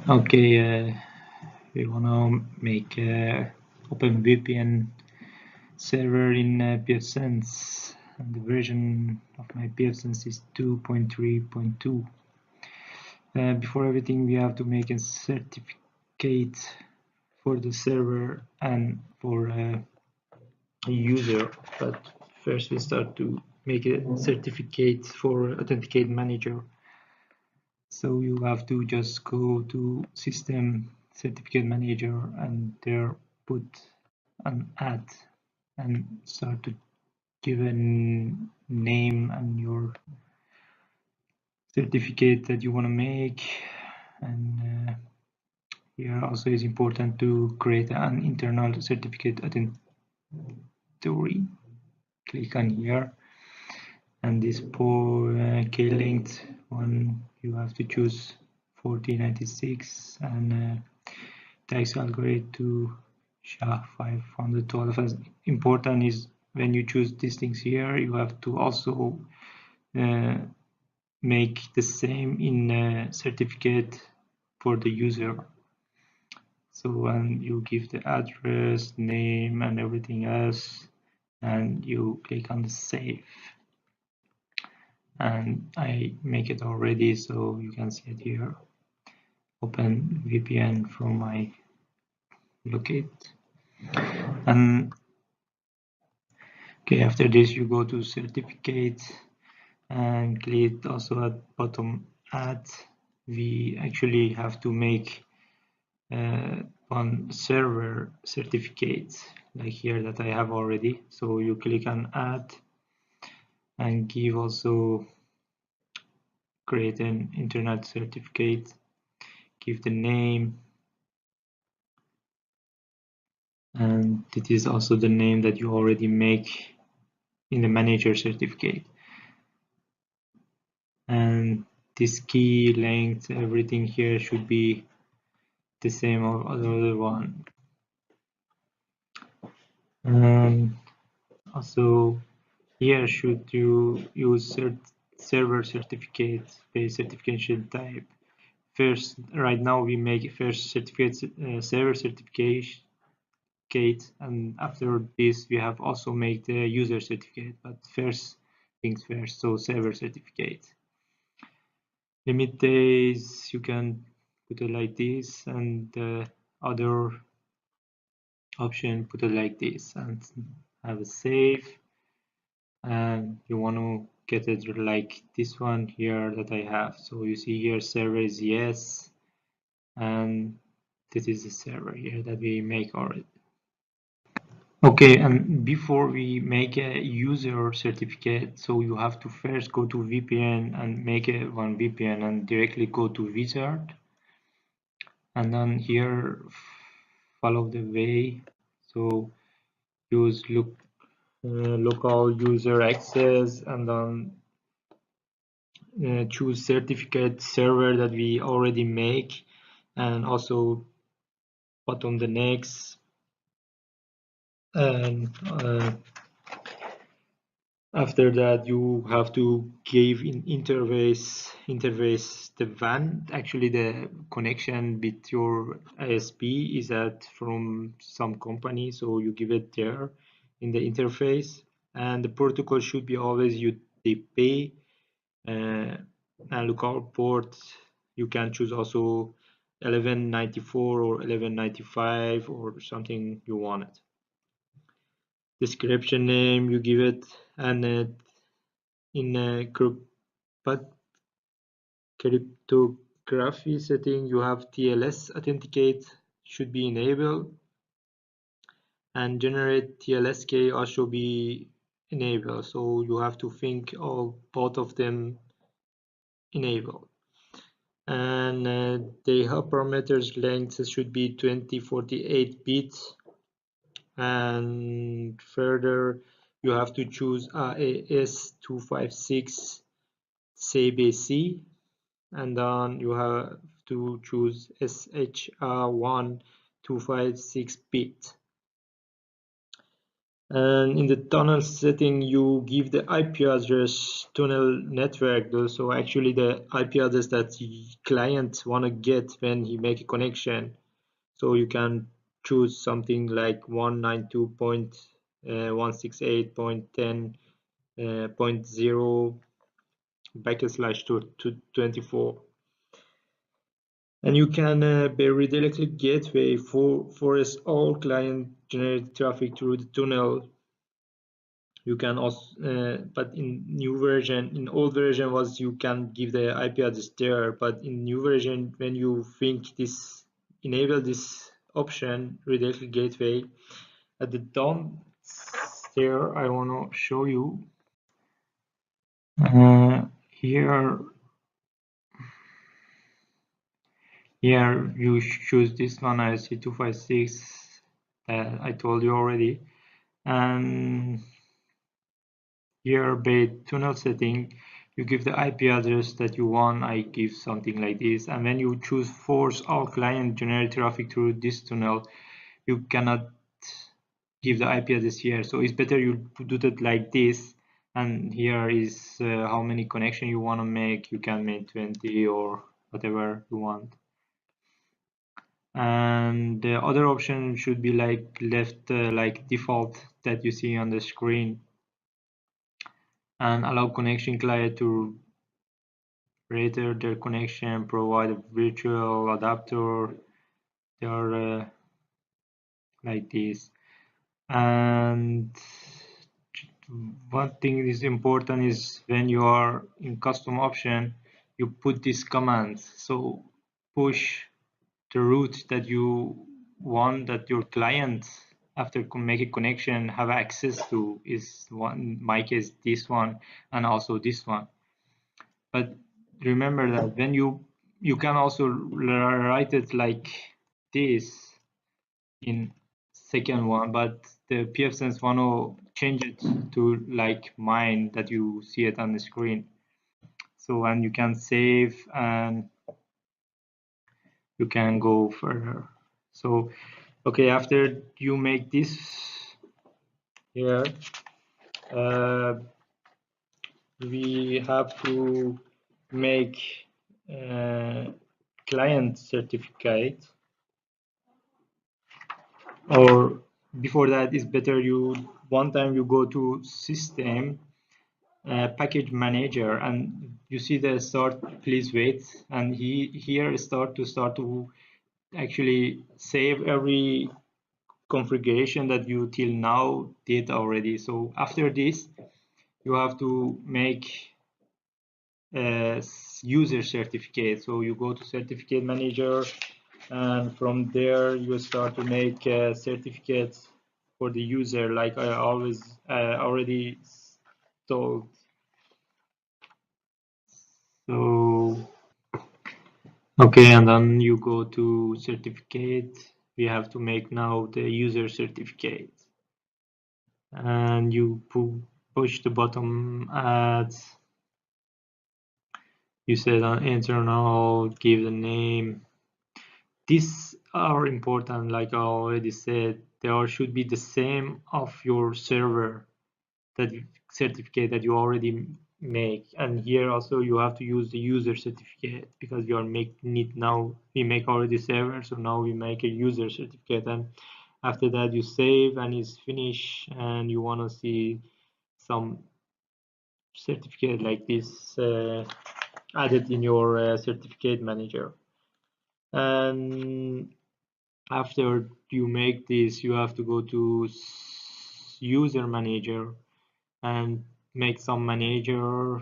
Okay, we want to make open VPN server in Pfsense, and the version of my Pfsense is 2.3.2. Before everything, we have to make a certificate for the server and for a user. But first, we start to make a certificate for Authenticate Manager. So you have to just go to System Certificate Manager and there put an add and start to give a name and your certificate that you want to make. And here also is important to create an internal certificate authenticator. Click on here, and this k-linked one you have to choose 4096 and tax algorithm to SHA-512. As important is when you choose these things here, you have to also make the same in certificate for the user. So when you give the address, name, and everything else, and you click on the save, and I make it already, so you can see it here. Open VPN from my locate, and okay, after this you go to certificate and click also at bottom add. We actually have to make one server certificate like here that I have already. So you click on add and give also create an internet certificate, give the name, and it is also the name that you already make in the manager certificate. And this key length, everything here should be the same of other one. And also here should you use server certificate based certification type. First, right now we make first certificate server certificate, and after this we have also make the user certificate. But first things first, so server certificate. Limit days you can put it like this, and the other option put it like this, and have a save. And you want to get it like this one here that I have. So you see here server is yes, and this is the server here that we make already. Okay, and before we make a user certificate, so you have to first go to VPN and make one VPN and directly go to wizard, and then here follow the way. So use local user access, and then choose certificate server that we already make, and also button the next, and after that you have to give in interface the WAN. Actually the connection with your ISP is from some company, so you give it there in the interface, and the protocol should be always UDP. And local port you can choose also 1194 or 1195 or something you want it. Description name you give it, and in a cryptography setting you have TLS authenticate should be enabled, and generate TLSK also be enabled, so you have to think all both of them enabled. And the hyperparameters length should be 2048 bits, and further you have to choose AS256 CBC, and then you have to choose SHR1 256 bit. And in the tunnel setting, you give the IP address tunnel network though. So actually the IP address that the client wanna get when he make a connection. So you can choose something like 192.168.10.0 backslash to 24. And you can be redirectly gateway for all client generated traffic through the tunnel. You can also, but in old version was you can give the IP address there, but in new version, when you think this enable this option, redirected gateway, at the down there, I want to show you. Here you choose this one IC256 that I told you already, and here by tunnel setting, you give the IP address that you want. I give something like this, and when you choose force all client generate traffic through this tunnel, you cannot give the IP address here. So it's better you do that like this. And here is how many connection you want to make. You can make 20 or whatever you want. And the other option should be like left like default that you see on the screen, and allow connection client to rate their connection, provide a virtual adapter. They are like this. And one thing is important is when you are in custom option, you put these commands. So push the route that you want that your client after make a connection have access to is one, in my case this one, and also this one. But remember that when you can also write it like this in second one, but the Pfsense want to change it to like mine that you see it on the screen. So and you can save and you can go further. So okay, after you make this here, uh, we have to make client certificate, or before that is better you one time you go to system package manager and you see the start please wait, and here start to actually save every configuration that you till now did already. So after this you have to make a user certificate. So you go to certificate manager, and from there you start to make certificates for the user like I always already told. So okay, and then you go to certificate. We have to make now the user certificate, and you push the button add. You said on internal, give the name. These are important, like I already said. They all should be the same of your server that certificate that you already make. And here also you have to use the user certificate because we are making it now. We make already server, so now we make a user certificate. And after that you save and it's finished, and you want to see some certificate like this added in your certificate manager. And after you make this, you have to go to user manager and make some manager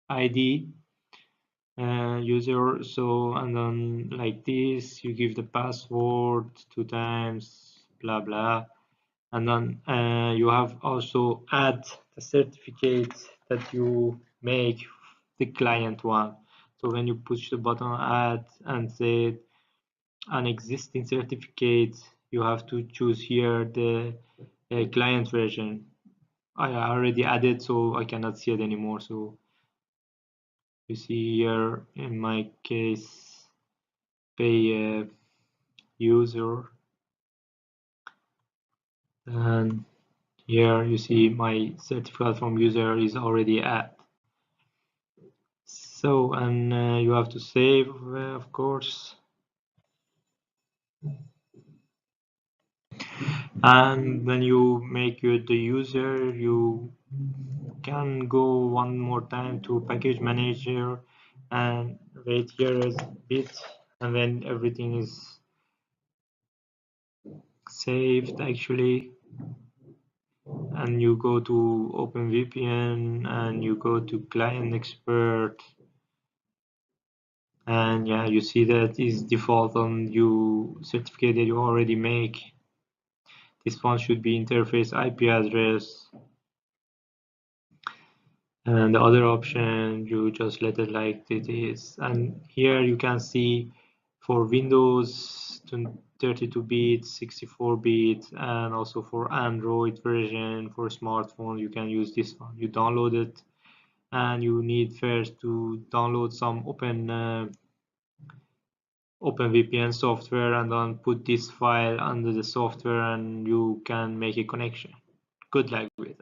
ID user. So and then like this you give the password 2 times blah blah, and then you have also add the certificate that you make the client one. So when you push the button add and say an existing certificate, you have to choose here the client version. I already added, so I cannot see it anymore. So you see here in my case pay user, and Here you see my certificate from user is already at. So, and you have to save, of course. And when you make you the user, you can go one more time to package manager and wait here a bit, and when everything is saved actually, and you go to OpenVPN and you go to client expert, and yeah, you see that is default on you certificate that you already make. This one should be interface IP address, and the other option you just let it like it is. And here you can see for Windows 32-bit, 64-bit, and also for Android version for smartphone you can use this one. You download it, and you need first to download some OpenVPN software, and then put this file under the software, and you can make a connection. Good luck with it.